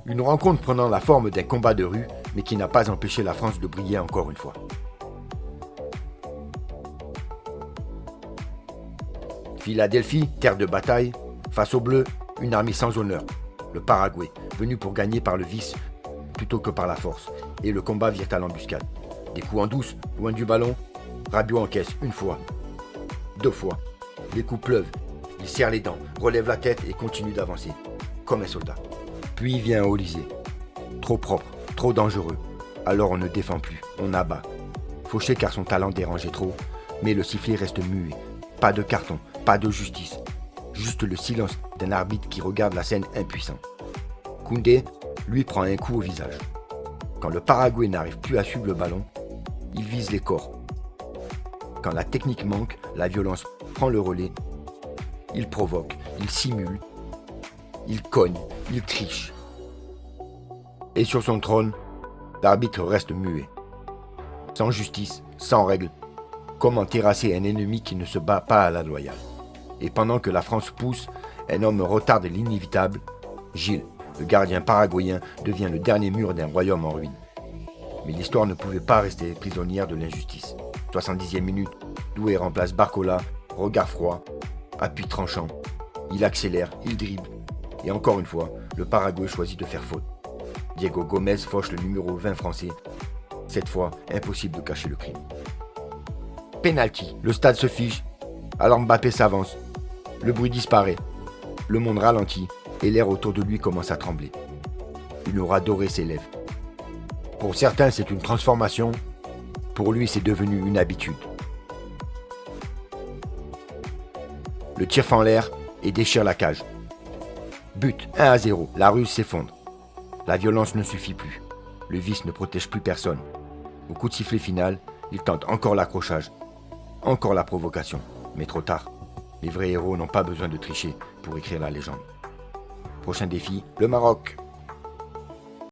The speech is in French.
Une rencontre prenant la forme d'un combat de rue, mais qui n'a pas empêché la France de briller encore une fois. Philadelphie, terre de bataille, face aux Bleus, une armée sans honneur, le Paraguay, venu pour gagner par le vice plutôt que par la force, et le combat vire à l'embuscade. Des coups en douce, loin du ballon, Rabiot encaisse une fois, 2 fois, les coups pleuvent, il serre les dents, relève la tête et continue d'avancer, comme un soldat. Puis vient Olysée, trop propre, trop dangereux, alors on ne défend plus, on abat. Fauché car son talent dérangeait trop, mais le sifflet reste muet, pas de carton, pas de justice, juste le silence d'un arbitre qui regarde la scène impuissant. Koundé, lui, prend un coup au visage. Quand le Paraguay n'arrive plus à suivre le ballon, il vise les corps. Quand la technique manque, la violence prend le relais. Il provoque, il simule, il cogne, il triche. Et sur son trône, l'arbitre reste muet. Sans justice, sans règle, comment terrasser un ennemi qui ne se bat pas à la loyale? Et pendant que la France pousse, un homme retarde l'inévitable. Gilles, le gardien paraguayen, devient le dernier mur d'un royaume en ruine. Mais l'histoire ne pouvait pas rester prisonnière de l'injustice. 70e minute, Doué remplace Barcola, regard froid, appui tranchant. Il accélère, il dribble. Et encore une fois, le Paraguay choisit de faire faute. Diego Gomez fauche le numéro 20 français. Cette fois, impossible de cacher le crime. Penalty, le stade se fige. Alors Mbappé s'avance. Le bruit disparaît. Le monde ralentit et l'air autour de lui commence à trembler. Une aura dorée s'élève. Pour certains, c'est une transformation. Pour lui, c'est devenu une habitude. Le tir fend l'air et déchire la cage. But 1-0. La Russe s'effondre. La violence ne suffit plus. Le vice ne protège plus personne. Au coup de sifflet final, il tente encore l'accrochage. Encore la provocation. Mais trop tard. Les vrais héros n'ont pas besoin de tricher pour écrire la légende. Prochain défi, le Maroc.